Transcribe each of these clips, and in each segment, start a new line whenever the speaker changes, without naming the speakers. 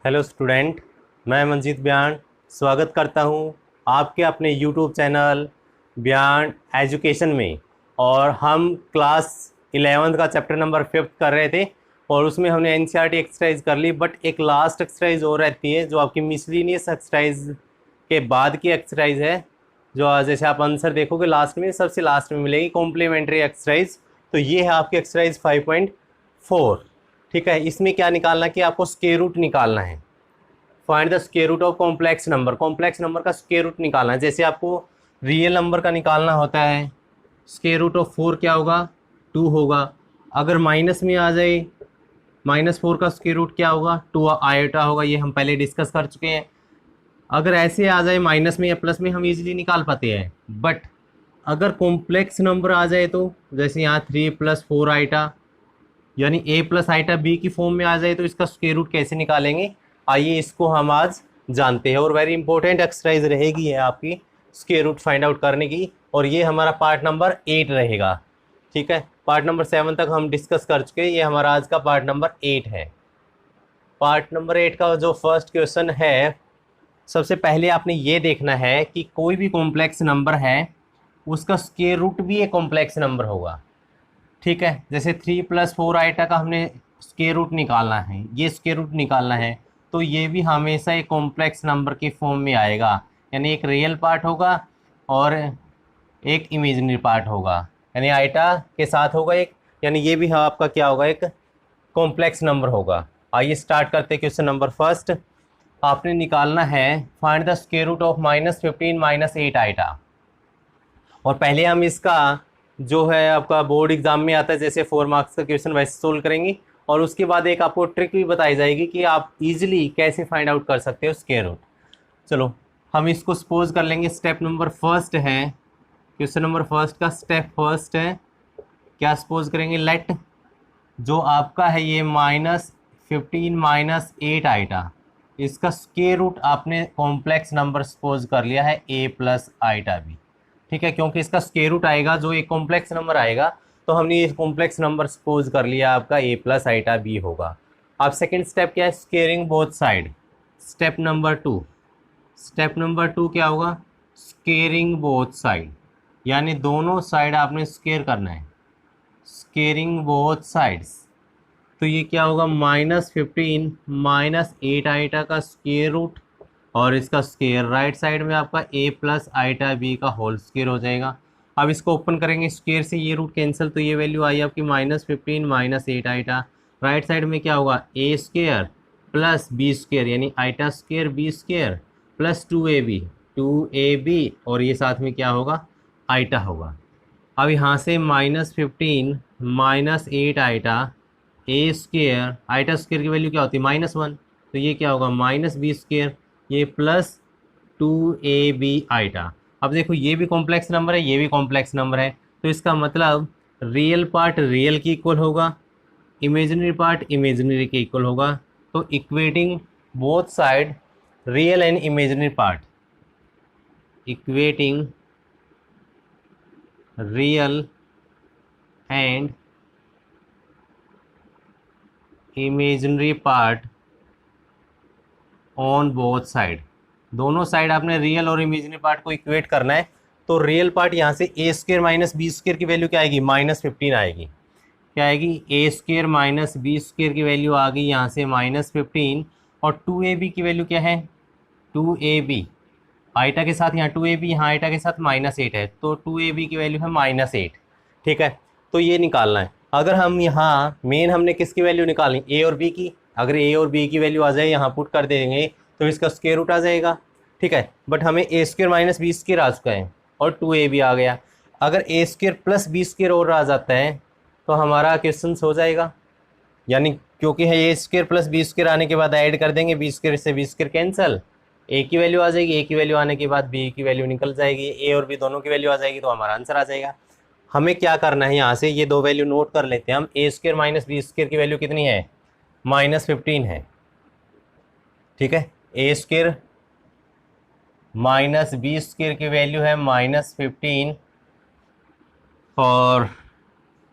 Hello student, मैं मंजीत ब्यान स्वागत करता हूं आपके अपने यूट्यूब चैनल ब्यान एजुकेशन में। और हम क्लास 11th का चैप्टर नंबर 5 कर रहे थे और उसमें हमने एनसीईआरटी एक्सरसाइज कर ली, बट एक लास्ट एक्सरसाइज और रहती है जो आपकी मिसलिनियस एक्सरसाइज के बाद की एक्सरसाइज है। जो जैसे आप आंसर देखोगे लास्ट में, सबसे लास्ट में मिलेगी कॉम्प्लीमेंट्री एक्सरसाइज। तो ये है आपकी एक्सरसाइज 5.4। ठीक है, इसमें क्या निकालना है कि आपको स्क्वायर रूट निकालना है। Find the square root of complex number. Complex number का स्क्वायर रूट निकालना है। जैसे आपको रियल नंबर का निकालना होता है, स्क्वायर रूट ऑफ 4 क्या होगा? 2 होगा। अगर माइनस में आ जाए, -4 का स्क्वायर रूट क्या होगा? 2 आयोटा होगा। ये हम पहले डिस्कस कर चुके हैं। अगर ऐसे आ जाए माइनस में या प्लस में, हम इजीली निकाल पाते हैं। बट अगर कॉम्प्लेक्स नंबर आ जाए तो, जैसे यहाँ 3 + 4 आइटा यानी a + आइटा b की फॉर्म में आ जाए, तो इसका स्क्वायर रूट कैसे निकालेंगे? आइए इसको हम आज जानते हैं। और वेरी इंपॉर्टेंट एक्सरसाइज रहेगी है आपकी स्क्वायर रूट फाइंड आउट करने की। और ये हमारा पार्ट नंबर 8 रहेगा। ठीक है, पार्ट नंबर 7 तक हम डिस्कस कर चुके हैं, ये हमारा आज का पार्ट नंबर 8 है। पार्ट नंबर 8 का जो फर्स्ट क्वेश्चन है, सबसे पहले आपने ये देखना है कि कोई भी कॉम्प्लेक्स नंबर है उसका स्क्वायर रूट भी एक कॉम्प्लेक्स नंबर होगा। ठीक है, जैसे 3 + 4 आइटा का हमने स्क्वायर रूट निकालना है, ये स्क्वायर रूट निकालना है, तो ये भी हमेशा एक कॉम्प्लेक्स नंबर की फॉर्म में आएगा। यानी एक रियल पार्ट होगा और एक इमेजिनरी पार्ट होगा। यानी आइटा के साथ होगा एक, यानी ये भी आपका क्या होगा? एक कॉम्प्लेक्स नंबर होगा। आइए स्टार्ट करते हैं क्वेश्चन नंबर फर्स्ट। आपने निकालना है find the square root of -15 - 8 iota. और पहले हम इसका जो है आपका बोर्ड एग्जाम में आता है, जैसे 4 मार्क्स का क्वेश्चन वैसे सोल्व करेंगे। और उसके बाद एक आपको ट्रिक भी बताई जाएगी कि आप इजीली कैसे फाइंड आउट कर सकते हो स्क्वायर रूट। चलो हम इसको सपोज कर लेंगे। स्टेप नंबर फर्स्ट है, क्वेश्चन नंबर फर्स्ट का स्टेप फर्स्ट है, क्या सपोज करेंगे? लेट जो आपका है ये -15 - 8 आइटा, इसका स्क्वायर रूट आपने कॉम्प्लेक्स नंबर सपोज कर लिया है a + आइटा बी। ठीक है, क्योंकि इसका स्क्वायर रूट आएगा, जो एक कॉम्प्लेक्स नंबर आएगा, तो हमने ये कॉम्प्लेक्स नंबर सपोज कर लिया आपका a + आइटा बी होगा। अब सेकंड स्टेप क्या है? Squaring both side. Step number 2, step number 2 क्या होगा? स्क्वेयरिंग बोथ साइड, यानी दोनों साइड आपने स्क्वेयर करना है। स्क्वेयरिंग बोथ साइड्स, तो ये क्या होगा? -15 - 8 आइटा का स्क्वायर रूट और इसका स्क्वायर राइट साइड में आपका a + आइटा बी का होल स्क्वायर हो जाएगा। अब इसको ओपन करेंगे, स्क्वायर से ये रूट कैंसिल, तो ये वैल्यू आई आपकी -15 - 8 आइटा। राइट साइड में क्या होगा? a² + b² यानी iota square B square plus 2ab और ये साथ में क्या होगा? आइटा होगा। अब यहाँ से -15 - 8 आइटा a², आइटा स्क्वायर की वैल्यू क्या होती है? -1, तो ये क्या होगा? -b², ये प्लस 2ab आइटा। अब देखो ये भी कॉम्प्लेक्स नंबर है, ये भी कॉम्प्लेक्स नंबर है, तो इसका मतलब रियल पार्ट रियल की इक्वल होगा, इमेजिनरी पार्ट इमेजिनरी के इक्वल होगा। तो equating both side real and imaginary part, equating real and imaginary part on both side, दोनों साइड आपने रियल और इमेजिनरी पार्ट को इक्वेट करना है। तो रियल पार्ट यहाँ से a² - b² की वैल्यू क्या आएगी? -15 आएगी। क्या आएगी? a² - b² की वैल्यू आ गई यहाँ से -15। और 2ab की वैल्यू क्या है? 2ab आइटा के साथ, यहाँ 2ab, यहाँ आइटा के साथ -8 है, तो 2ab की वैल्यू है -8। ठीक है, तो ये निकालना है। अगर हम यहाँ मेन हमने किसकी वैल्यू निकालनी? a और b की। अगर a और b की वैल्यू आ जाए, यहाँ पुट कर देंगे तो इसका स्क्वायर रूट आ जाएगा। ठीक है, बट हमें a² - b² आ चुका है और 2ab आ गया। अगर a² + b² और आ जाता है तो हमारा क्वेश्चन हो जाएगा। यानी क्योंकि है a² + b² आने के बाद ऐड कर देंगे, b² से b² कैंसिल, ए की वैल्यू आ जाएगी, ए की वैल्यू आने के बाद बी की वैल्यू निकल जाएगी, ए और बी दोनों की वैल्यू आ जाएगी, तो हमारा आंसर आ जाएगा। हमें क्या करना है? यहाँ से ये दो वैल्यू नोट कर लेते हैं हम। a² - b² की वैल्यू कितनी है? -15 है। ठीक है, a² - b² की वैल्यू है -15 और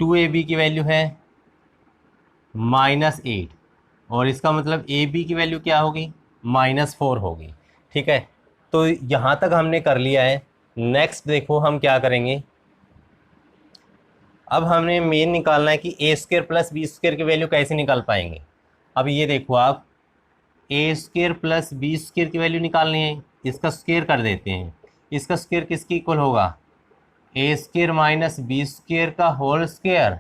2ab की वैल्यू है -8। और इसका मतलब ए बी की वैल्यू क्या होगी, -4 होगी। ठीक है, तो यहाँ तक हमने कर लिया है। नेक्स्ट देखो हम क्या करेंगे, अब हमें मेन निकालना है कि ए स्क्र प्लस बी स्क्र की वैल्यू कैसे निकाल पाएंगे। अब ये देखो आप, ए स्क्र प्लस बी स्क्र की वैल्यू निकालनी है, इसका स्क्र कर देते हैं। इसका स्क्र किसकी इक्वल होगा, ए स्क्र माइनस बी स्क्र का होल स्क्र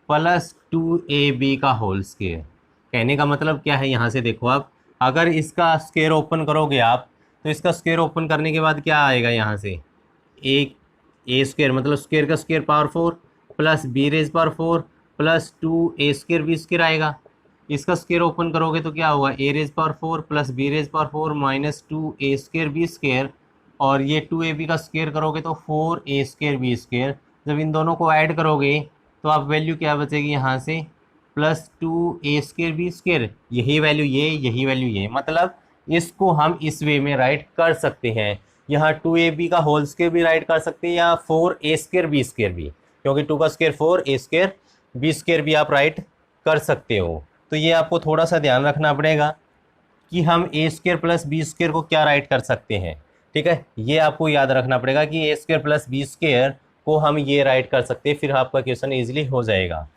प्लस 2ab का होल स्क्र। कहने का मतलब क्या है, यहाँ से देखो आप, अगर इसका स्क्र ओपन करोगे आप, तो इसका स्क्र ओपन करने के बाद क्या आएगा यहाँ से, एक ए स्क्र मतलब स्क्र का square power 4 plus B raise power 4 plus 2a square B square आएगा। इसका स्क्र ओपन करोगे तो क्या होगा, A raise power 4 plus B raise power 4 minus 2a square B square, और ये 2ab का स्क्र करोगे तो 4a स्क्र बी स्क्र। जब इन दोनों को ऐड करोगे तो आप वैल्यू क्या बचेगी यहाँ से, plus 2a square B square, यही वैल्यू ये, यही वैल्यू ये। मतलब इसको हम इस वे में राइट कर सकते हैं, यहाँ 2ab का होल स्क्र भी राइट कर सकते हैं या 4a स्क्र बी स्क्र भी, क्योंकि 2 का square 4, a square B square भी आप राइट कर सकते हो। तो ये आपको थोड़ा सा ध्यान रखना पड़ेगा कि हम ए स्क्र प्लस बी स्क्र को क्या राइट कर सकते हैं। ठीक है, ये आपको याद रखना पड़ेगा कि ए स्क्र प्लस बी स्क्र को हम ये राइट कर सकते हैं, फिर आपका क्वेश्चन ईजिली हो जाएगा।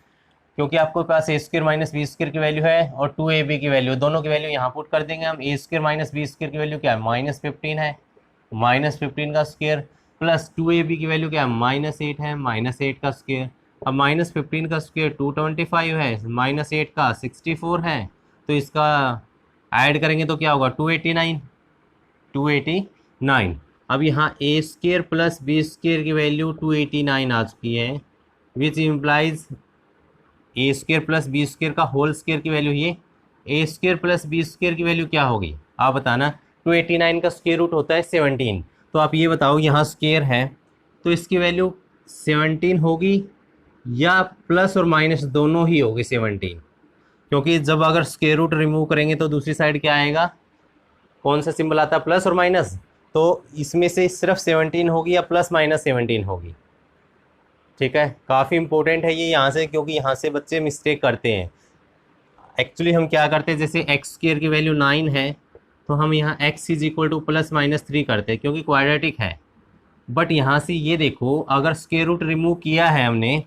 क्योंकि आपके पास ए स्क्र माइनस बी स्क्र की वैल्यू है और 2ab की वैल्यू, दोनों की वैल्यू यहाँ पुट कर देंगे हम। ए स्क्र माइनस बी स्क्र की वैल्यू क्या है, -15 है, -15 का स्क्र प्लस 2ab की वैल्यू क्या है, -8 है, -8 का स्क्र। अब -15 का स्क्र 225 है, -8 का 64 है, तो इसका ऐड करेंगे तो क्या होगा, 289। अब यहाँ A square plus B square की वैल्यू 289 आ चुकी है, which implies A square plus B square का होल स्क्र की वैल्यू, ये A square plus B square की वैल्यू क्या होगी आप बताना। 289 का स्क्वायर रूट होता है 17, तो आप ये बताओ यहाँ स्क्वायर है तो इसकी वैल्यू 17 होगी या प्लस और माइनस दोनों ही होगी 17, क्योंकि जब अगर स्क्वायर रूट रिमूव करेंगे तो दूसरी साइड क्या आएगा, कौन सा सिंबल आता है, प्लस और माइनस। तो इसमें से सिर्फ 17 होगी या प्लस माइनस 17 होगी। ठीक है, काफ़ी इंपॉर्टेंट है ये यहाँ से, क्योंकि यहाँ से बच्चे मिस्टेक करते हैं। एक्चुअली हम क्या करते हैं, जैसे एक्स स्क्वायर की वैल्यू 9 है तो हम यहाँ x इज इक्वल टू +-3 करते हैं, क्योंकि क्वाड्रेटिक है। बट यहाँ से ये देखो, अगर स्क्वायर रूट रिमूव किया है हमने,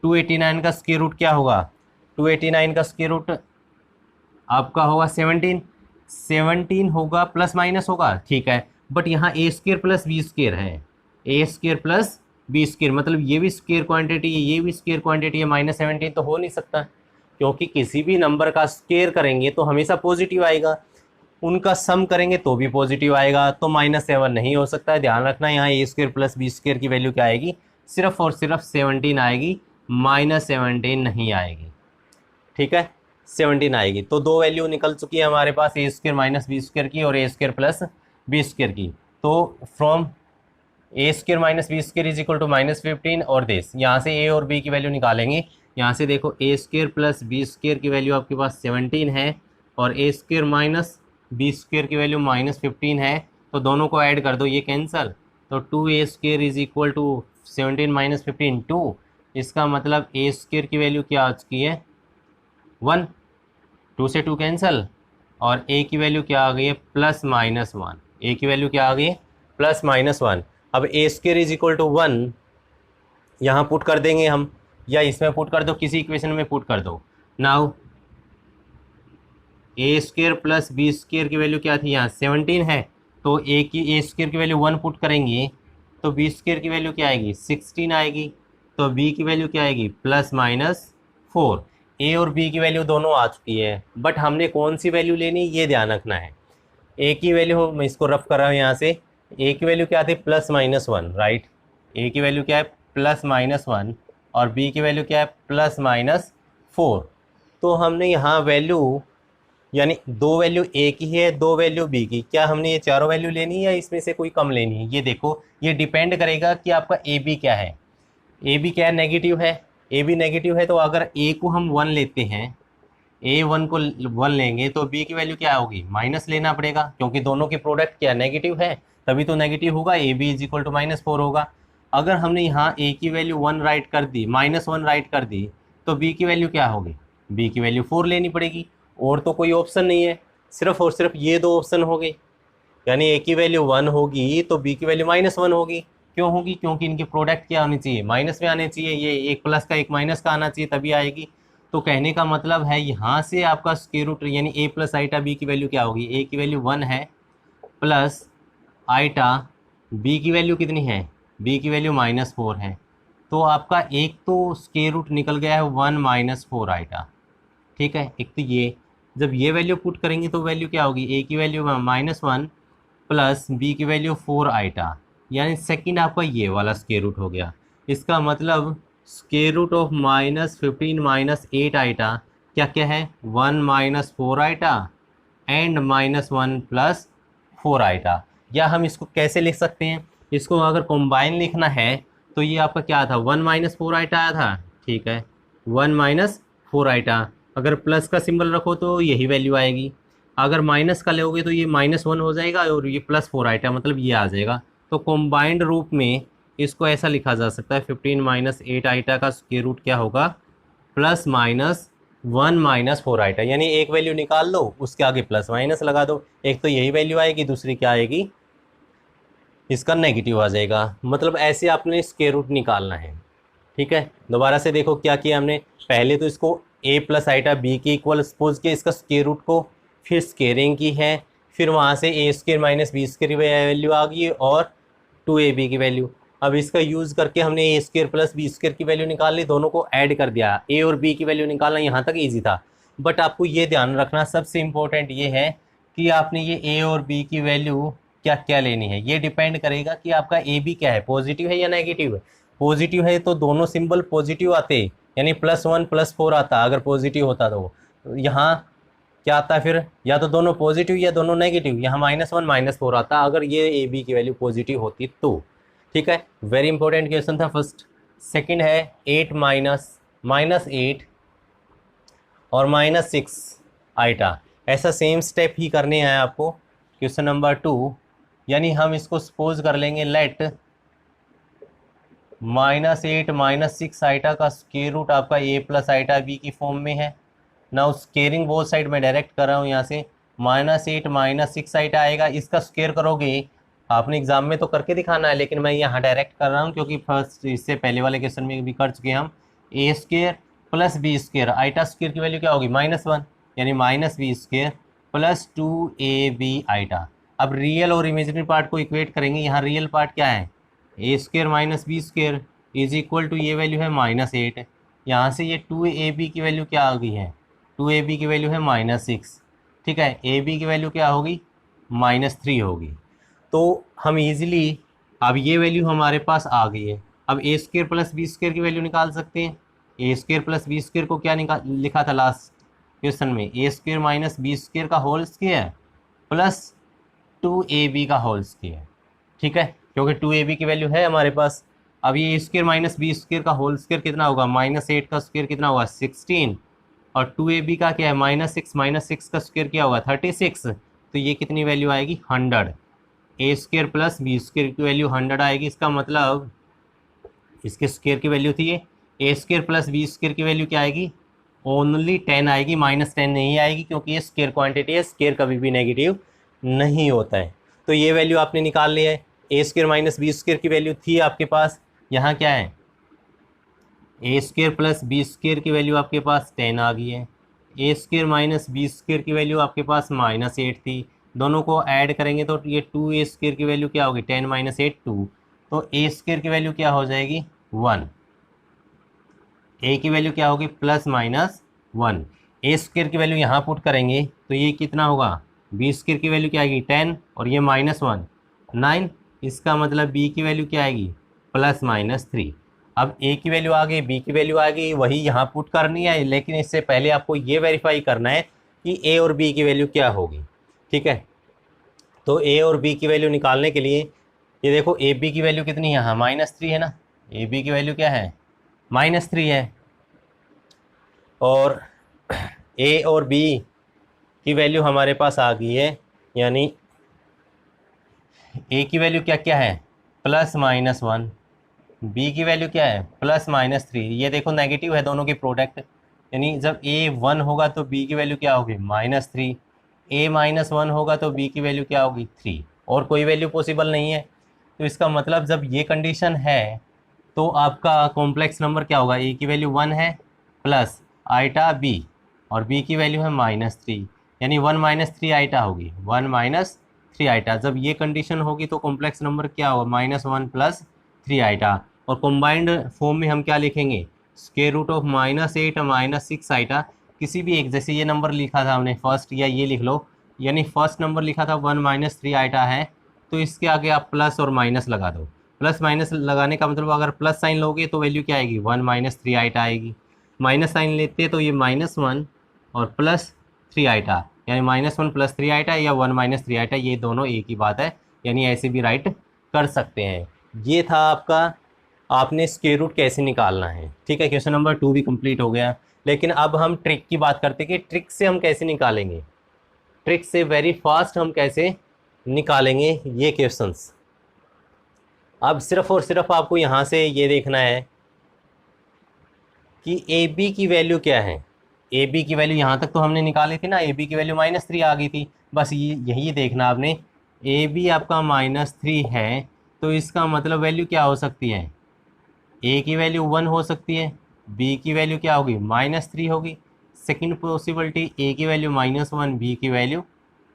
289 का स्क्वायर रूट क्या होगा, 289 का स्क्वायर रूट आपका होगा 17 होगा, प्लस माइनस होगा। ठीक है, बट यहाँ ए स्क्वायर प्लस बी स्क्वायर है, ए स्क्वायर प्लस बी स्क्वायर, मतलब ये भी स्क्वायर क्वांटिटी है, ये भी स्क्वायर क्वांटिटी है, -17 तो हो नहीं सकता, क्योंकि किसी भी नंबर का स्क्वायर करेंगे तो हमेशा पॉजिटिव आएगा, उनका सम करेंगे तो भी पॉजिटिव आएगा, तो -7 नहीं हो सकता है। ध्यान रखना, यहाँ ए स्क्वायर प्लस बी स्क्वायर की वैल्यू क्या आएगी, सिर्फ और सिर्फ 17 आएगी, -17 नहीं आएगी। ठीक है, 17 आएगी। तो दो वैल्यू निकल चुकी है हमारे पास, A square minus B square की और A square plus B square की। तो from A square minus B square is equal to -15 और दिस, यहाँ से ए और बी की वैल्यू निकालेंगे। यहाँ से देखो, ए स्क्वायर प्लस बी स्क्वायर की वैल्यू आपके पास 17 है और A square minus B square की वैल्यू -15 है, तो दोनों को ऐड कर दो, ये कैंसिल, तो 2a square is equal to 17 - 15 2। इसका मतलब ए स्क्वायर की वैल्यू क्या आ चुकी है, 1, 2 से 2 कैंसिल, और ए की वैल्यू क्या आ गई है, +-1। ए की वैल्यू क्या आ गई है, +-1। अब ए स्क्वायर इज इक्वल टू 1 यहाँ पुट कर देंगे हम, या इसमें पुट कर दो, किसी इक्वेशन में पुट कर दो। नाउ ए स्क्वायर प्लस बी स्क्वायर की वैल्यू क्या थी, यहाँ 17 है, तो ए स्क्वायर की वैल्यू 1 पुट करेंगे तो बी स्क्वायर की वैल्यू क्या आएगी, 16 आएगी, तो बी की वैल्यू क्या आएगी, +-4। ए और बी की वैल्यू दोनों आ चुकी है, बट हमने कौन सी वैल्यू लेनी ये ध्यान रखना है। ए की वैल्यू, मैं इसको रफ कर रहा हूँ यहाँ से, ए की वैल्यू क्या थी, +-1, राइट। ए की वैल्यू क्या है, +-1, और बी की वैल्यू क्या है, +-4। तो हमने यहाँ वैल्यू, यानी दो वैल्यू ए की है, दो वैल्यू बी की, क्या हमने ये चारों वैल्यू लेनी है या इसमें से कोई कम लेनी है। ये देखो, ये डिपेंड करेगा कि आपका ए बी क्या है। ए बी क्या है, नेगेटिव है, ए बी नेगेटिव है, तो अगर ए को हम 1 लेते हैं, ए 1 को 1 लेंगे तो बी की वैल्यू क्या होगी, माइनस लेना पड़ेगा, क्योंकि दोनों की प्रोडक्ट क्या नेगेटिव है, तभी तो नेगेटिव होगा, A B is equal to -4 होगा। अगर हमने यहाँ ए की वैल्यू 1 राइट कर दी, -1 राइट कर दी, तो बी की वैल्यू क्या होगी, बी की वैल्यू 4 लेनी पड़ेगी। और तो कोई ऑप्शन नहीं है, सिर्फ और सिर्फ ये दो ऑप्शन हो गए। यानी ए की वैल्यू 1 होगी तो बी की वैल्यू -1 होगी। क्यों होगी? क्योंकि इनके प्रोडक्ट क्या आनी चाहिए, माइनस में आने चाहिए। ये एक प्लस का एक माइनस का आना चाहिए तभी आएगी। तो कहने का मतलब है यहाँ से आपका स्क्वायर रूट यानी a प्लस आइटा बी की वैल्यू क्या होगी, a की वैल्यू 1 है प्लस आइटा b की वैल्यू कितनी है, b की वैल्यू -4 है। तो आपका एक तो स्क्वायर रूट निकल गया है 1 - 4 आइटा। ठीक है, एक तो ये जब ये वैल्यू पुट करेंगे तो वैल्यू क्या होगी, a की वैल्यू -1 प्लस बी की वैल्यू 4 आइटा, यानी सेकंड आपका ये वाला स्क्वायर रूट हो गया। इसका मतलब स्क्वायर रूट ऑफ -15 - 8 आइटा क्या क्या है, 1 - 4 आइटा एंड -1 प्लस 4 आइटा। या हम इसको कैसे लिख सकते हैं, इसको अगर कॉम्बाइन लिखना है तो ये आपका क्या था, 1 - 4 आइटा आया था। ठीक है, 1 - 4 आइटा, अगर प्लस का सिंबल रखो तो यही वैल्यू आएगी, अगर माइनस का लोगे तो ये -1 हो जाएगा और ये +4 आइटा मतलब ये आ जाएगा। तो कॉम्बाइंड रूप में इसको ऐसा लिखा जा सकता है 15 - 8 आइटा का स्क्वायर रूट क्या होगा, +(1 - 4 आइटा। यानी एक वैल्यू निकाल लो उसके आगे प्लस माइनस लगा दो, एक तो यही वैल्यू आएगी, दूसरी क्या आएगी, इसका नेगेटिव आ जाएगा। मतलब ऐसे आपने स्क्वायर रूट निकालना है। ठीक है, दोबारा से देखो क्या किया हमने, पहले तो इसको a प्लस आइटा b के इक्वल सपोज किया, इसका स्क्वायर रूट को, फिर स्क्वेयरिंग की है, फिर वहाँ से a square minus B square की वैल्यू आ गई और 2ab की वैल्यू। अब इसका यूज़ करके हमने a square plus B square की वैल्यू निकाल ली, दोनों को ऐड कर दिया, a और b की वैल्यू निकालना यहाँ तक ईजी था। बट आपको ये ध्यान रखना सबसे इम्पोर्टेंट ये है कि आपने ये a और b की वैल्यू क्या क्या लेनी है। ये डिपेंड करेगा कि आपका ए बी क्या है, पॉजिटिव है या नेगेटिव है। पॉजिटिव है तो दोनों सिंबल पॉजिटिव आते, यानी +1 +4 आता अगर पॉजिटिव होता तो। यहाँ क्या आता फिर, या तो दोनों पॉजिटिव या दोनों नेगेटिव, यहाँ -1 -4 आता अगर ये ए बी की वैल्यू पॉजिटिव होती तो। ठीक है, वेरी इंपॉर्टेंट क्वेश्चन था फर्स्ट। सेकंड है 8 -8 और -6 आइटा। ऐसा सेम स्टेप ही करने हैं आपको। क्वेश्चन नंबर 2, यानी हम इसको सपोज कर लेंगे लेट -8 -6 आइटा का स्क्वायर रूट आपका a प्लस आइटा b की फॉर्म में है ना। स्क्वेयरिंग बोथ साइड में डायरेक्ट कर रहा हूँ, यहाँ से -8 -6 आइटा आएगा, इसका स्क्वायर करोगे, आपने एग्जाम में तो करके दिखाना है लेकिन मैं यहाँ डायरेक्ट कर रहा हूँ क्योंकि फर्स्ट इससे पहले वाले क्वेश्चन में भी कर चुके हम। a square plus B square, iota square की वैल्यू क्या होगी, -1, यानी -b स्क्वायर प्लस 2ab आइटा। अब रियल और इमेजिनरी पार्ट को इक्वेट करेंगे, यहाँ रियल पार्ट क्या है, a square minus B square is equal to, ये वैल्यू है -8, यहाँ से ये 2ab की वैल्यू क्या आ गई है, 2ab की वैल्यू है -6। ठीक है, ab की वैल्यू क्या होगी, -3 होगी। तो हम इजीली अब ये वैल्यू हमारे पास आ गई है। अब a square plus B square की वैल्यू निकाल सकते हैं। a square plus B square को क्या लिखा था लास्ट क्वेश्चन में, a square minus B square का होल स्क्वायर प्लस 2ab का होल स्क्वायर। ठीक है, क्योंकि 2ab की वैल्यू है हमारे पास। अब ये स्क्वायर माइनस बी स्क्वायर का होल स्क्वायर कितना होगा, -8 का स्क्वायर कितना होगा, 16, और 2ab का क्या है, -6 का स्क्वायर क्या होगा, 36। तो ये कितनी वैल्यू आएगी, 100। a square plus B square की वैल्यू 100 आएगी, इसका मतलब इसके स्क्वायर की वैल्यू थी ये, a square plus B square की वैल्यू क्या आएगी, ओनली 10 आएगी, -10 नहीं आएगी क्योंकि ये स्क्वायर क्वांटिटी है, स्क्वायर कभी भी नेगेटिव नहीं होता है। तो ये वैल्यू आपने निकाल लिया है। a square minus B square की वैल्यू थी आपके पास, यहाँ क्या है, a square plus B square की वैल्यू आपके पास 10 आ गई है, a square minus B square की वैल्यू आपके पास -8 थी, दोनों को ऐड करेंगे तो ये 2a स्क्वायर की वैल्यू क्या होगी, 10 - 8 2, तो a स्क्वायर की वैल्यू क्या हो जाएगी, 1, a की वैल्यू क्या होगी, +-1, a स्क्वायर की वैल्यू यहाँ पुट करेंगे तो ये कितना होगा, b स्क्वायर की वैल्यू क्या आएगी 10 और ये -1 9, इसका मतलब b की वैल्यू क्या आएगी, +-3। अब a की वैल्यू आ गई, b की वैल्यू आ गई, वही यहाँ पुट करनी है, लेकिन इससे पहले आपको ये वेरीफाई करना है कि a और b की वैल्यू क्या होगी। ठीक है, तो a और b की वैल्यू निकालने के लिए ये देखो ए बी की वैल्यू कितनी है, यहाँ -3 है ना, ए बी की वैल्यू क्या है, -3 है, और a और b की वैल्यू हमारे पास आ गई है, यानी a की वैल्यू क्या क्या है, +-1, b की वैल्यू क्या है, +-3। ये देखो नेगेटिव है दोनों की प्रोडक्ट, यानी जब a 1 होगा तो b की वैल्यू क्या होगी -3, a -1 होगा तो b की वैल्यू क्या होगी 3, और कोई वैल्यू पॉसिबल नहीं है। तो इसका मतलब जब ये कंडीशन है तो आपका कॉम्प्लेक्स नंबर क्या होगा, a की वैल्यू 1 है प्लस आइटा b, और b की वैल्यू है -3, यानी 1 - 3 आइटा होगी, 1 - 3 आइटा। जब ये कंडीशन होगी तो कॉम्प्लेक्स नंबर क्या होगा -1 + 3 आइटा। और कॉम्बाइंड फॉर्म में हम क्या लिखेंगे, स्क्वायर रूट ऑफ -8 - 6 आइटा। किसी भी एक, जैसे ये नंबर लिखा था हमने फर्स्ट, या ये लिख लो, यानी फर्स्ट नंबर लिखा था 1 - 3 आइटा है, तो इसके आगे आप प्लस और माइनस लगा दो। प्लस माइनस लगाने का मतलब अगर प्लस साइन लोगे तो वैल्यू क्या आएगी 1 - 3 आइटा आएगी, माइनस साइन लेते तो ये -1 और +3 आइटा, यानी -1 + 3 आइटा या 1 - 3 आइटा, ये दोनों एक ही बात है, यानी ऐसे भी राइट कर सकते हैं। ये था आपका, आपने स्क्वायर रूट कैसे निकालना है। ठीक है, क्वेश्चन नंबर 2 भी कंप्लीट हो गया। लेकिन अब हम ट्रिक की बात करते हैं कि ट्रिक से हम कैसे निकालेंगे, ट्रिक से वेरी फास्ट हम कैसे निकालेंगे ये क्वेश्चंस। अब सिर्फ और सिर्फ आपको यहाँ से ये देखना है कि ए बी की वैल्यू क्या है। ए बी की वैल्यू यहाँ तक तो हमने निकाली थी ना, ए बी की वैल्यू -3 आ गई थी, बस ये यही देखना आपने। ए बी आपका -3 है तो इसका मतलब वैल्यू क्या हो सकती है, ए की वैल्यू 1 हो सकती है, बी की वैल्यू क्या होगी -3 होगी। सेकंड पॉसिबिलिटी, ए की वैल्यू -1, बी की वैल्यू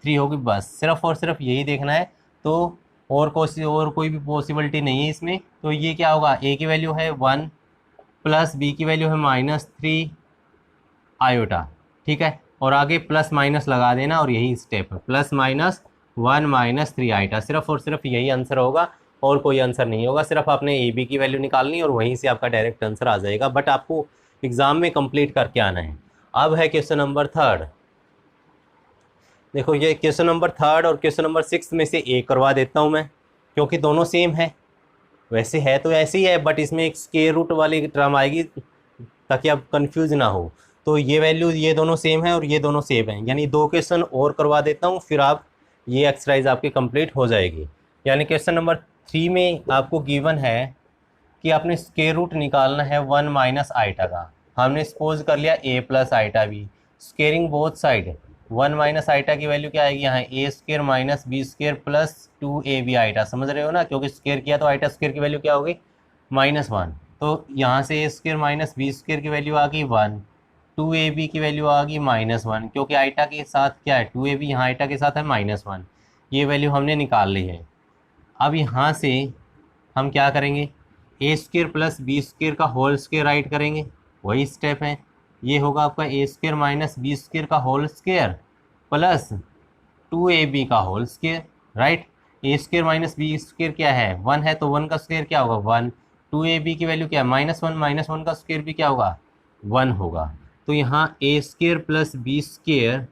3 होगी। बस सिर्फ और सिर्फ यही देखना है, तो और कोई भी पॉसिबिलिटी नहीं है इसमें। तो ये क्या होगा, ए की वैल्यू है 1 प्लस बी की वैल्यू है -3 आयोटा। ठीक है, और आगे प्लस माइनस लगा देना, और यही स्टेप है, +-1 - 3 आइटा। सिर्फ और सिर्फ यही आंसर होगा, और कोई आंसर नहीं होगा। सिर्फ आपने ए बी की वैल्यू निकालनी और वहीं से आपका डायरेक्ट आंसर आ जाएगा, बट आपको एग्जाम में कंप्लीट करके आना है। अब है क्वेश्चन नंबर 3। देखो, ये क्वेश्चन नंबर 3 और क्वेश्चन नंबर 6 में से एक करवा देता हूँ मैं, क्योंकि दोनों सेम है। वैसे है तो ऐसे ही है, बट इसमें एक स्क्वायर रूट वाली टर्म आएगी ताकि आप कंफ्यूज ना हो। तो ये वैल्यू, ये दोनों सेम है और ये दोनों सेम है, यानी 2 क्वेश्चन और करवा देता हूँ, फिर आप ये एक्सरसाइज आपकी कंप्लीट हो जाएगी। यानी क्वेश्चन नंबर 3 में आपको गिवन है कि आपने स्क्वायर रूट निकालना है 1 - आइटा का। हमने सपोज कर लिया a + iota b, squaring both side. 1 - iota की वैल्यू क्या आएगी यहाँ, a² - b² + 2ab आइटा। समझ रहे हो ना, क्योंकि स्क्वेयर किया तो आइटा स्क्वेयर की वैल्यू क्या होगी -1। तो यहाँ से a² - b² की वैल्यू आ गई 1, 2ab की वैल्यू आ गई -1, क्योंकि आइटा के साथ क्या है 2ab, यहाँ आइटा के साथ है -1। ये वैल्यू हमने निकाल ली है। अब यहाँ से हम क्या करेंगे, a² + b² का होल स्क्वायर राइट करेंगे, वही स्टेप है। ये होगा आपका a² - b² का होल स्क्वायर प्लस 2ab का whole square, right. a² - b² क्या है 1 है, तो 1 का स्क्वायर क्या होगा 1, 2ab की वैल्यू क्या है -1, -1 का स्क्वायर भी क्या होगा 1 होगा। तो यहाँ a² + b²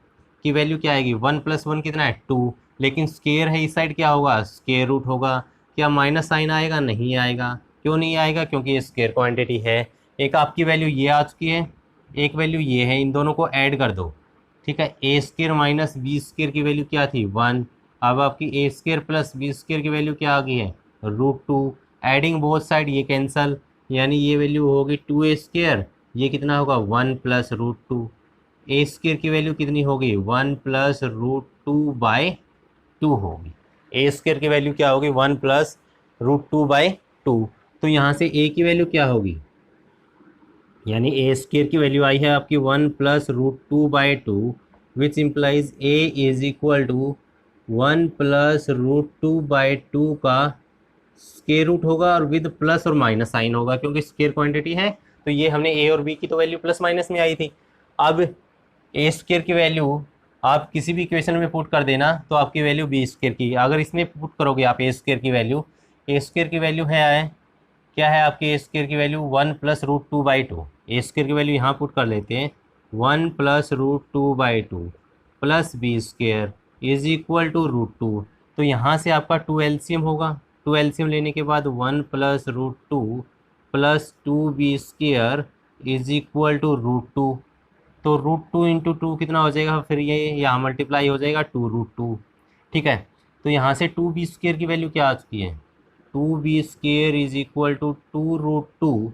की वैल्यू क्या आएगी 1 + 1 कितना है 2, लेकिन स्क्वायर है इस साइड, क्या होगा स्क्वायर रूट होगा। क्या माइनस साइन आएगा, नहीं आएगा। क्यों नहीं आएगा, क्योंकि ये स्क्वायर क्वांटिटी है। एक आपकी वैल्यू ये आ चुकी है, एक वैल्यू ये है, इन दोनों को ऐड कर दो। ठीक है, a² - b² की वैल्यू क्या थी 1, अब आपकी a² + b² की वैल्यू क्या आ गई है √2। एडिंग बोथ साइड, ये कैंसल, यानी ये वैल्यू होगी 2a², ये कितना होगा 1 + √2। a² की वैल्यू कितनी होगी 1 + √2/2 होगी। a² की वैल्यू क्या होगी 1 + √2/2। तो यहाँ से a की वैल्यू क्या होगी, यानी a² की वैल्यू आई है आपकी 1 + √2/2, विच इम्प्लाइज a = 1 + √2/2 का स्क्वायर रूट होगा, और विद प्लस और माइनस साइन होगा, क्योंकि स्क्वायर क्वांटिटी है। तो ये हमने a और b की तो वैल्यू प्लस माइनस में आई थी। अब a² की वैल्यू आप किसी भी इक्वेशन में पुट कर देना तो आपकी वैल्यू b² की, अगर इसमें पुट करोगे आप a² की वैल्यू, a² की वैल्यू है क्या है आपकी a² की वैल्यू 1 + √2/2। a² की वैल्यू यहाँ पुट कर लेते हैं 1 + √2/2 प्लस b² = √2। तो यहाँ से आपका 2 एलसीएम होगा, 2 एलसीएम लेने के बाद 1 + √2 प्लस 2b² = √2। तो √2 × 2 कितना हो जाएगा, फिर ये यहाँ मल्टीप्लाई हो जाएगा 2√2। ठीक है, तो यहाँ से 2b² की वैल्यू क्या आ चुकी है 2b² = 2√2,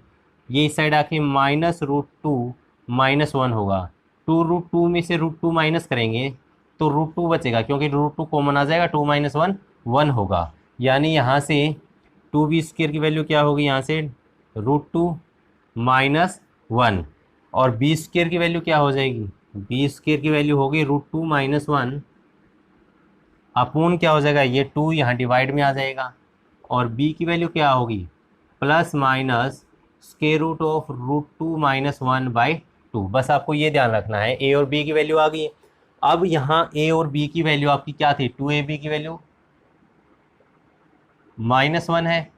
ये इस साइड आके -√2 -1 होगा। 2√2 में से √2 माइनस करेंगे तो √2 बचेगा, क्योंकि √2 कॉमन आ जाएगा, 2 - 1 1 होगा। यानी यहाँ से 2b² की वैल्यू क्या होगी, यहाँ से √2 - 1, और b² की वैल्यू क्या हो जाएगी, b² की वैल्यू होगी √2 - 1 अपूर्ण क्या हो जाएगा, ये 2 यहाँ डिवाइड में आ जाएगा, और b की वैल्यू क्या होगी, plus minus square root of √2 - 1/2। बस आपको ये ध्यान रखना है। a और b की वैल्यू आ गई है। अब यहाँ a और b की वैल्यू आपकी क्या थी, 2ab की वैल्यू -1 है,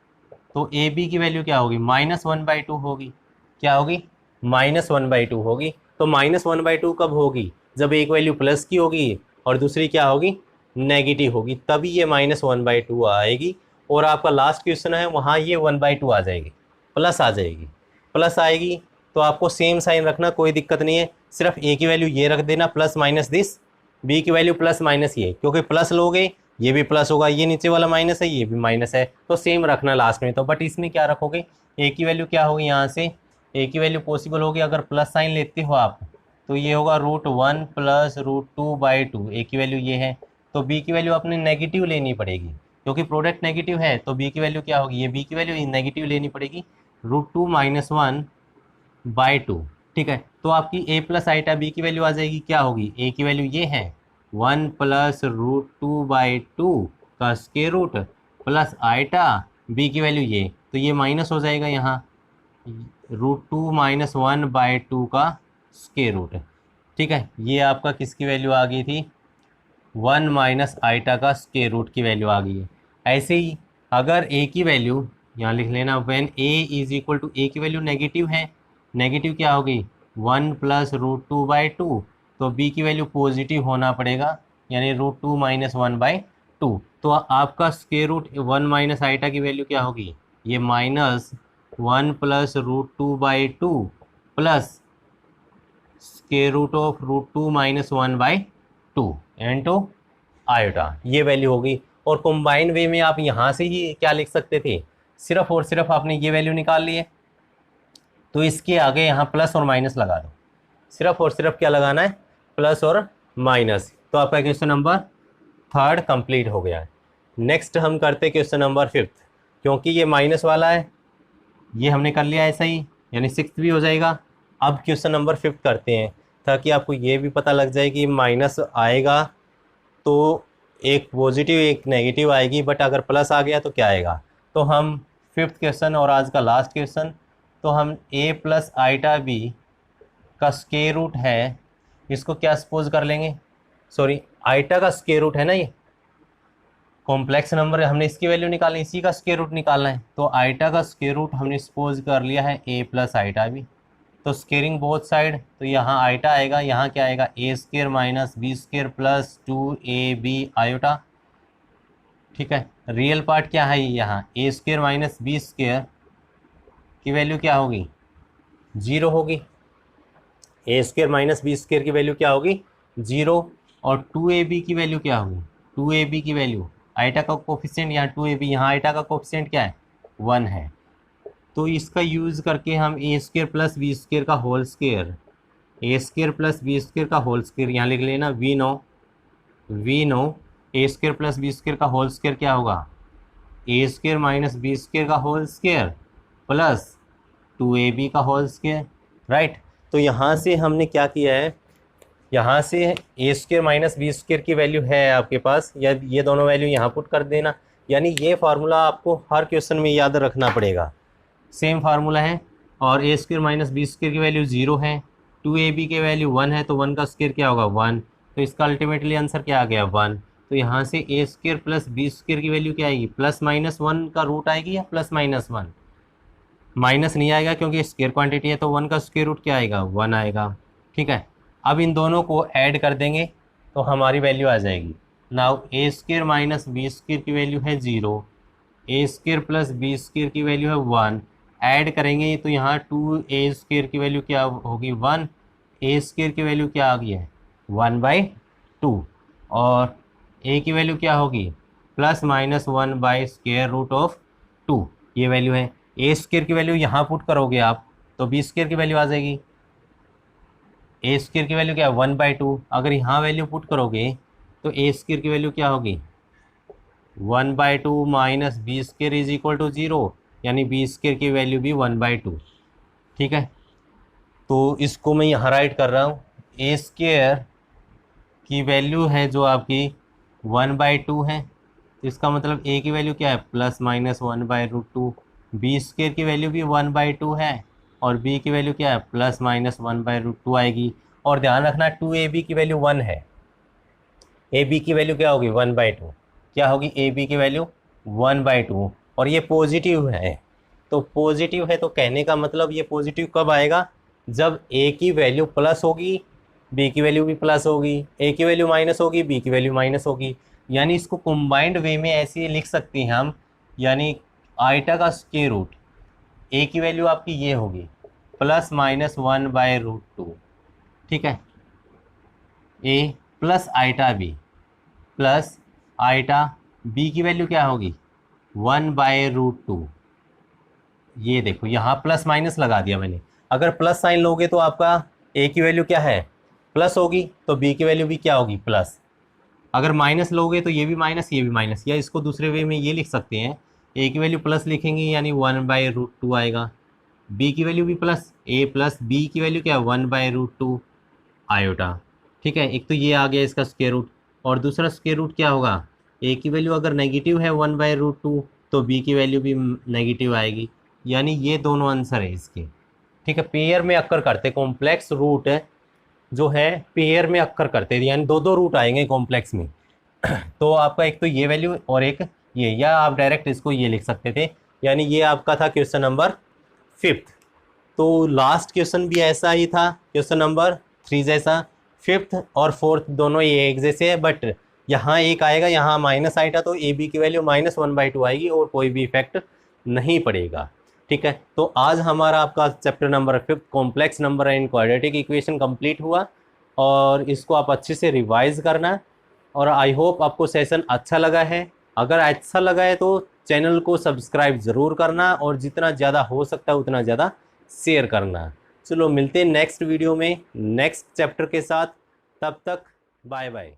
तो ab की वैल्यू क्या होगी, -1/2 होगी। क्या होगी, -1/2 होगी। तो -1/2 कब होगी, जब एक वैल्यू प्लस की होगी और दूसरी क्या होगी, नेगेटिव होगी, तभी ये -1/2 आएगी। और आपका लास्ट क्वेश्चन है वहाँ ये 1/2 आ जाएगी, प्लस आ जाएगी। प्लस आएगी तो आपको सेम साइन रखना, कोई दिक्कत नहीं है। सिर्फ ए की वैल्यू ये रख देना, प्लस माइनस दिस, बी की वैल्यू प्लस माइनस ये, क्योंकि प्लस लोगे ये भी प्लस होगा, ये नीचे वाला माइनस है, ये भी माइनस है, तो सेम रखना लास्ट में। तो बट इसमें क्या रखोगे, ए की वैल्यू क्या होगी, यहाँ से ए की वैल्यू पॉसिबल होगी अगर प्लस साइन लेते हो आप, तो ये होगा √1 + √2/2, ए की वैल्यू ये है। तो बी की वैल्यू अपने नेगेटिव लेनी पड़ेगी, क्योंकि प्रोडक्ट नेगेटिव है, तो बी की वैल्यू क्या होगी, ये बी की वैल्यू नेगेटिव लेनी पड़ेगी, √2 - 1/2। ठीक है, तो आपकी a प्लस आइटा b की वैल्यू आ जाएगी, क्या होगी, a की वैल्यू ये है 1 + √2/2 का square root plus iota b की वैल्यू ये, तो ये माइनस हो जाएगा यहाँ, √2 - 1/2 का स्क्वायर रूट। ठीक है, ये आपका किसकी वैल्यू आ गई थी, 1 माइनस आइटा का स्क्वायर रूट की वैल्यू आ गई है। ऐसे ही अगर a की वैल्यू यहाँ लिख लेना, व्हेन a = a की वैल्यू नेगेटिव है, नेगेटिव क्या होगी, 1 + √2/2, तो b की वैल्यू पॉजिटिव होना पड़ेगा, यानी √2 - 1/2। तो आपका स्क्वायर रूट 1 माइनस आइटा की वैल्यू क्या होगी, ये -1 + √2/2 plus square root of √2 - 1/2 into iota, ये वैल्यू होगी। और कंबाइंड वे में आप यहाँ से ही क्या लिख सकते थे, सिर्फ और सिर्फ आपने ये वैल्यू निकाल ली है, तो इसके आगे यहाँ प्लस और माइनस लगा दो, सिर्फ और सिर्फ क्या लगाना है, प्लस और माइनस। तो आपका क्वेश्चन नंबर 3 कंप्लीट हो गया है। नेक्स्ट हम करते क्वेश्चन नंबर 5, क्योंकि ये माइनस वाला है, ये हमने कर लिया ऐसा ही, यानी 6 भी हो जाएगा। अब क्वेश्चन नंबर 5 करते हैं, ताकि आपको ये भी पता लग जाए कि माइनस आएगा तो एक पॉजिटिव एक नेगेटिव आएगी, बट अगर प्लस आ गया तो क्या आएगा। तो हम 5th क्वेश्चन और आज का लास्ट क्वेश्चन, तो हम a + आइटा b का स्क्वायर रूट है, इसको क्या सपोज कर लेंगे, सॉरी आइटा का स्क्वायर रूट है ना, ये कॉम्प्लेक्स नंबर है, हमने इसकी वैल्यू निकालनी, इसी का स्क्वायर रूट निकालना है। तो आइटा का स्क्वायर रूट हमने सपोज कर लिया है a + आइटा b, तो स्क्वेयरिंग बोथ साइड, तो यहाँ आइटा आएगा, यहाँ क्या आएगा, a² - b² + 2ab आयोटा। ठीक है, रियल पार्ट क्या है, यहाँ a² - b² की वैल्यू क्या होगी, 0 होगी, a² - b² की वैल्यू क्या होगी, 0। और 2ab की वैल्यू क्या होगी, 2ab की वैल्यू, आइटा का कोफिशिएंट यहाँ 2ab, यहाँ आइटा का कोफिशिएंट क्या है, 1 है। तो इसका यूज़ करके हम a² + b² का होल स्क्वायर, a² + b² का होल स्क्वायर यहाँ लिख लेना, v नो a² + b² का होल स्क्वायर क्या होगा, a² - b² का होल स्क्वायर प्लस 2ab का होल स्क्वायर, राइट। तो यहाँ से हमने क्या किया है, यहाँ से a² - b² की वैल्यू है आपके पास, या ये दोनों वैल्यू यहाँ पुट कर देना। यानी ये फार्मूला आपको हर क्वेश्चन में याद रखना पड़ेगा, सेम फार्मूला है। और a² - b² की वैल्यू 0 है, 2ab की वैल्यू 1 है, तो 1 का स्क्वायर क्या होगा, 1, तो इसका अल्टीमेटली आंसर क्या आ गया, 1। तो यहाँ से a² + b² की वैल्यू क्या आएगी, +-1 का रूट आएगी या +-1, माइनस नहीं आएगा क्योंकि स्क्वायर क्वांटिटी है, तो 1 का स्क्वायर रूट क्या आएगा, 1 आएगा। ठीक है, अब इन दोनों को ऐड कर देंगे तो हमारी वैल्यू आ जाएगी। नाउ a² - b² की वैल्यू है 0, a² + b² की वैल्यू है 1, ऐड करेंगे तो यहाँ 2a² की वैल्यू क्या होगी, 1, a² की वैल्यू क्या आ गई है, 1/2, और a की वैल्यू क्या होगी, +-1/√2, ये वैल्यू है। a² की वैल्यू यहाँ पुट करोगे आप तो b² की वैल्यू आ जाएगी, ए स्क्वायर की वैल्यू क्या है 1/2। अगर यहाँ वैल्यू पुट करोगे तो ए स्क्वायर की वैल्यू क्या होगी 1/2 minus B square is equal to 0, यानी बी स्क्वायर की वैल्यू भी 1/2। ठीक है, तो इसको मैं यहाँ राइट कर रहा हूँ। ए स्क्वायर की वैल्यू है जो आपकी 1/2 है, तो इसका मतलब ए की वैल्यू क्या है +-1/√2। बी स्क्वायर की वैल्यू भी 1/2 है और बी की वैल्यू क्या है +-1/√2 आएगी। और ध्यान रखना 2ab की वैल्यू 1 है, ए बी की वैल्यू क्या होगी 1/2। क्या होगी ए बी की वैल्यू 1/2, और ये पॉजिटिव है। तो पॉजिटिव है तो कहने का मतलब ये पॉजिटिव कब आएगा, जब ए की वैल्यू प्लस होगी बी की वैल्यू भी प्लस होगी, ए की वैल्यू माइनस होगी बी की वैल्यू माइनस होगी। यानी इसको कंबाइंड वे में ऐसे लिख सकते हैं हम, यानी आइटा का स्क्वायर रूट ए की वैल्यू आपकी ये होगी +-1/√2। ठीक है, A plus iota B plus iota B की वैल्यू क्या होगी 1/√2। ये देखो यहाँ प्लस माइनस लगा दिया मैंने। अगर प्लस साइन लोगे तो आपका ए की वैल्यू क्या है प्लस होगी, तो बी की वैल्यू भी क्या होगी प्लस। अगर माइनस लोगे तो ये भी माइनस ये भी माइनस, या इसको दूसरे वे में ये लिख सकते हैं, ए की वैल्यू प्लस लिखेंगे यानी 1/√2 आएगा, बी की वैल्यू भी प्लस, ए प्लस बी की वैल्यू क्या है 1/√2 आयोटा। ठीक है, एक तो ये आ गया इसका स्क्वायर रूट, और दूसरा स्क्वायर रूट क्या होगा, ए की वैल्यू अगर नेगेटिव है 1/√2 तो बी की वैल्यू भी नेगेटिव आएगी, यानी ये दोनों आंसर है इसके। ठीक है, पेयर में अक्कर करते, कॉम्प्लेक्स रूट जो है पेयर में अक्कर करते, यानी दो दो रूट आएंगे कॉम्प्लेक्स में। तो आपका एक तो ये वैल्यू और एक ये, या आप डायरेक्ट इसको ये लिख सकते थे। यानी ये आपका था क्वेश्चन नंबर 5th। तो लास्ट क्वेश्चन भी ऐसा ही था, क्वेश्चन नंबर 3 जैसा। 5th और 4th दोनों ये एक जैसे है, बट यहाँ एक आएगा, यहाँ माइनस आएगा, तो ए बी की वैल्यू -1/2 आएगी और कोई भी इफेक्ट नहीं पड़ेगा। ठीक है, तो आज हमारा आपका chapter number 5 complex number and quadratic equation complete हुआ, और इसको आप अच्छे से रिवाइज करना। और आई होप आपको सेशन अच्छा लगा है। अगर अच्छा लगा है तो चैनल को सब्सक्राइब ज़रूर करना, और जितना ज़्यादा हो सकता है उतना ज़्यादा शेयर करना। चलो मिलते हैं नेक्स्ट वीडियो में नेक्स्ट चैप्टर के साथ, तब तक बाय बाय।